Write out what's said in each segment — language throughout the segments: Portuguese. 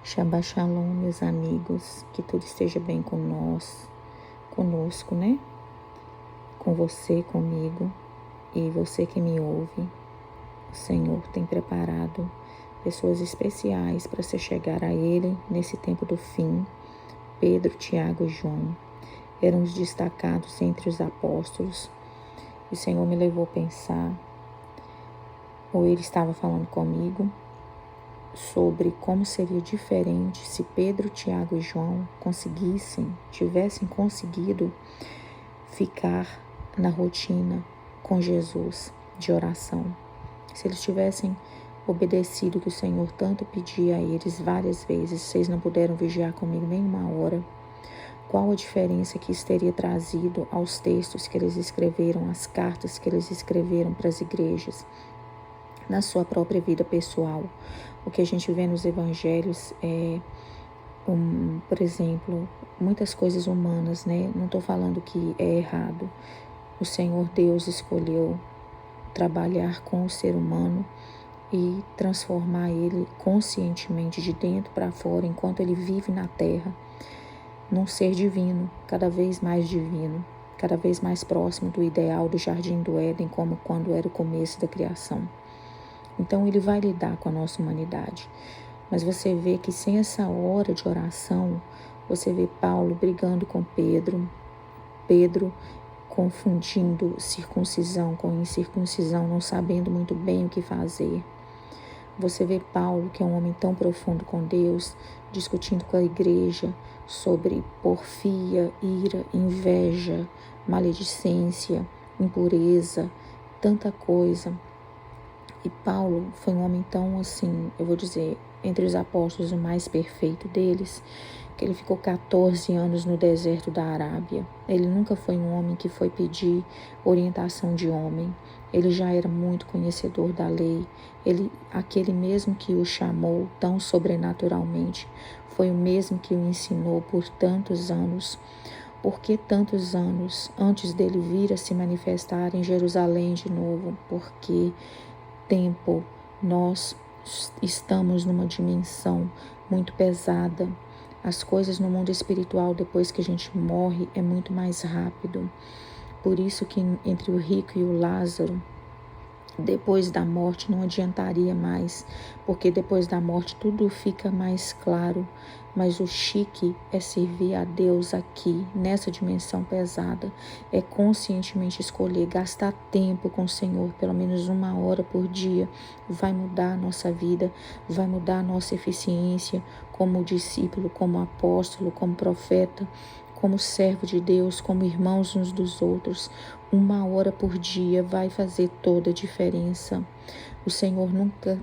Shabbat Shalom, meus amigos, que tudo esteja bem conosco, né? Com você, comigo e você que me ouve. O Senhor tem preparado pessoas especiais para se chegar a Ele nesse tempo do fim. Pedro, Tiago e João eram os destacados entre os apóstolos. O Senhor me levou a pensar, ou Ele estava falando comigo, sobre como seria diferente se Pedro, Tiago e João tivessem conseguido ficar na rotina com Jesus de oração. Se eles tivessem obedecido o que o Senhor tanto pedia a eles várias vezes, vocês não puderam vigiar comigo nem uma hora, qual a diferença que isso teria trazido aos textos que eles escreveram, às cartas que eles escreveram para as igrejas, na sua própria vida pessoal? O que a gente vê nos evangelhos é, por exemplo, muitas coisas humanas, né? Não estou falando que é errado. O Senhor Deus escolheu trabalhar com o ser humano e transformar ele conscientemente de dentro para fora, enquanto ele vive na terra, num ser divino, cada vez mais divino, cada vez mais próximo do ideal do Jardim do Éden, como quando era o começo da criação. Então ele vai lidar com a nossa humanidade. Mas você vê que sem essa hora de oração, você vê Paulo brigando com Pedro confundindo circuncisão com incircuncisão, não sabendo muito bem o que fazer. Você vê Paulo, que é um homem tão profundo com Deus, discutindo com a igreja sobre porfia, ira, inveja, maledicência, impureza, tanta coisa. E Paulo foi um homem tão assim, eu vou dizer, entre os apóstolos o mais perfeito deles, que ele ficou 14 anos no deserto da Arábia. Ele nunca foi um homem que foi pedir orientação de homem. Ele já era muito conhecedor da lei. Aquele mesmo que o chamou tão sobrenaturalmente, foi o mesmo que o ensinou por tantos anos. Por que tantos anos antes dele vir a se manifestar em Jerusalém de novo? Porque tempo nós estamos numa dimensão muito pesada. As coisas no mundo espiritual, depois que a gente morre, é muito mais rápido. Por isso que entre o rico e o Lázaro, depois da morte não adiantaria mais, porque depois da morte tudo fica mais claro. Mas o chique é servir a Deus aqui, nessa dimensão pesada. É conscientemente escolher, gastar tempo com o Senhor, pelo menos uma hora por dia. Vai mudar a nossa vida, vai mudar a nossa eficiência como discípulo, como apóstolo, como profeta, como servo de Deus, como irmãos uns dos outros. Uma hora por dia vai fazer toda a diferença. O Senhor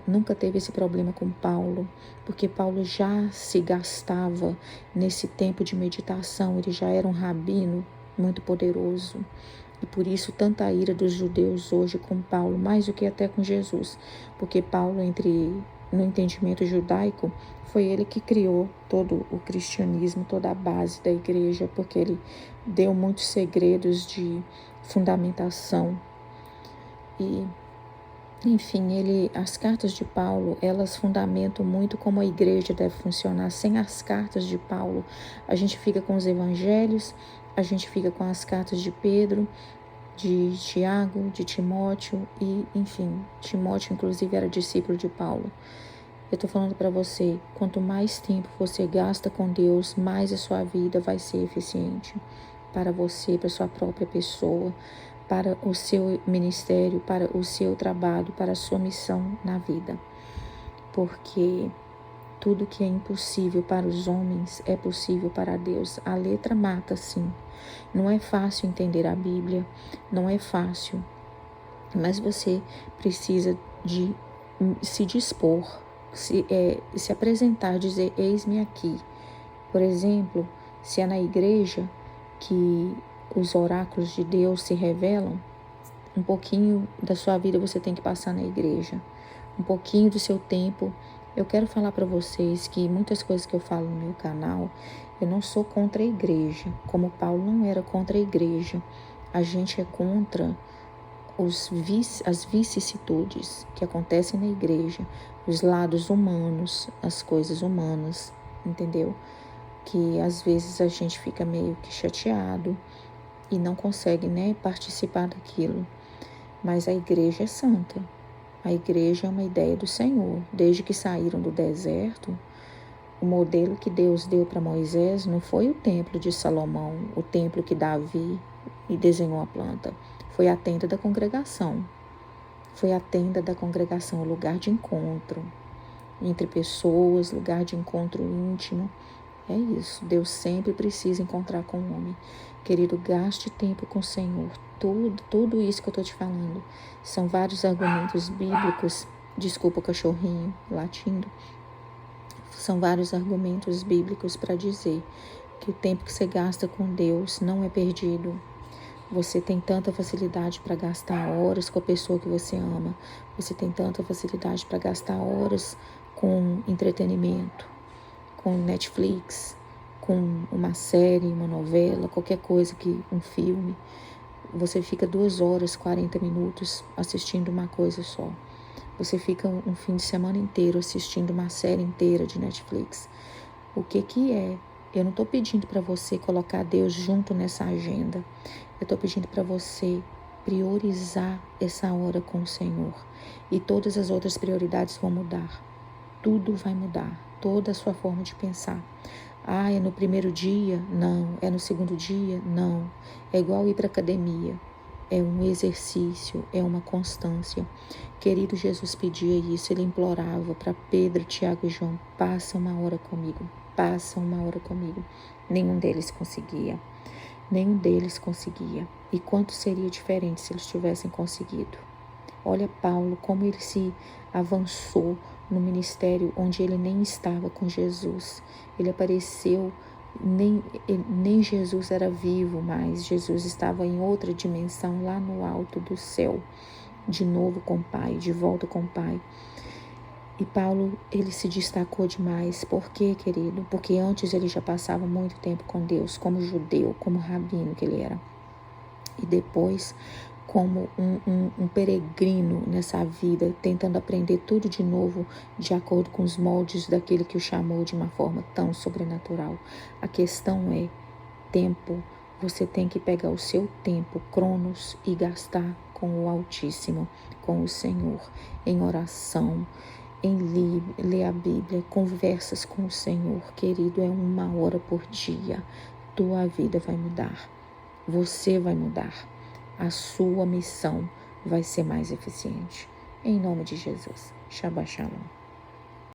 nunca teve esse problema com Paulo, porque Paulo já se gastava nesse tempo de meditação, ele já era um rabino muito poderoso. E por isso tanta ira dos judeus hoje com Paulo, mais do que até com Jesus, porque Paulo, no entendimento judaico, foi ele que criou todo o cristianismo, toda a base da igreja, porque ele deu muitos segredos de fundamentação. E, enfim, as cartas de Paulo, elas fundamentam muito como a igreja deve funcionar. Sem as cartas de Paulo, a gente fica com os evangelhos, a gente fica com as cartas de Pedro, de Tiago, de Timóteo e, enfim, Timóteo inclusive era discípulo de Paulo. Eu estou falando para você, quanto mais tempo você gasta com Deus, mais a sua vida vai ser eficiente para você, para a sua própria pessoa, para o seu ministério, para o seu trabalho, para a sua missão na vida. Porque tudo que é impossível para os homens é possível para Deus. A letra mata, sim. Não é fácil entender a Bíblia, não é fácil, mas você precisa de se dispor, se apresentar, dizer, eis-me aqui. Por exemplo, se é na igreja que os oráculos de Deus se revelam, um pouquinho da sua vida você tem que passar na igreja, um pouquinho do seu tempo. Eu quero falar para vocês que muitas coisas que eu falo no meu canal, eu não sou contra a igreja, como Paulo não era contra a igreja. A gente é contra as vicissitudes que acontecem na igreja, os lados humanos, as coisas humanas, entendeu? Que às vezes a gente fica meio que chateado e não consegue, né, participar daquilo. Mas a igreja é santa. A igreja é uma ideia do Senhor. Desde que saíram do deserto, o modelo que Deus deu para Moisés não foi o templo de Salomão, o templo que Davi desenhou a planta. Foi a tenda da congregação. Foi a tenda da congregação, o lugar de encontro entre pessoas, lugar de encontro íntimo. É isso. Deus sempre precisa encontrar com o homem. Querido, gaste tempo com o Senhor. Tudo isso que eu estou te falando são vários argumentos bíblicos. Desculpa o cachorrinho latindo. São vários argumentos bíblicos para dizer que o tempo que você gasta com Deus não é perdido. Você tem tanta facilidade para gastar horas com a pessoa que você ama. Você tem tanta facilidade para gastar horas com entretenimento, com Netflix, com uma série, uma novela, qualquer coisa, um filme. Você fica 2 horas, 40 minutos assistindo uma coisa só. Você fica um fim de semana inteiro assistindo uma série inteira de Netflix. O que é? Eu não estou pedindo para você colocar Deus junto nessa agenda. Eu estou pedindo para você priorizar essa hora com o Senhor. E todas as outras prioridades vão mudar. Tudo vai mudar. Toda a sua forma de pensar. Ah, é no primeiro dia? Não. É no segundo dia? Não. É igual ir para a academia. É um exercício, é uma constância. Querido, Jesus pedia isso, ele implorava para Pedro, Tiago e João: passa uma hora comigo, passa uma hora comigo. Nenhum deles conseguia. E quanto seria diferente se eles tivessem conseguido? Olha Paulo, como ele se avançou no ministério onde ele nem estava com Jesus. Ele apareceu, nem Jesus era vivo mais. Jesus estava em outra dimensão, lá no alto do céu, de novo com o Pai, de volta com o Pai. E Paulo, ele se destacou demais. Por quê, querido? Porque antes ele já passava muito tempo com Deus, como judeu, como rabino que ele era. E depois, como um peregrino nessa vida, tentando aprender tudo de novo, de acordo com os moldes daquele que o chamou de uma forma tão sobrenatural. A questão é tempo. Você tem que pegar o seu tempo, cronos, e gastar com o Altíssimo, com o Senhor, em oração, em ler a Bíblia, conversas com o Senhor. Querido, é 1 hora por dia. Tua vida vai mudar. Você vai mudar. A sua missão vai ser mais eficiente. Em nome de Jesus. Shabbat Shalom.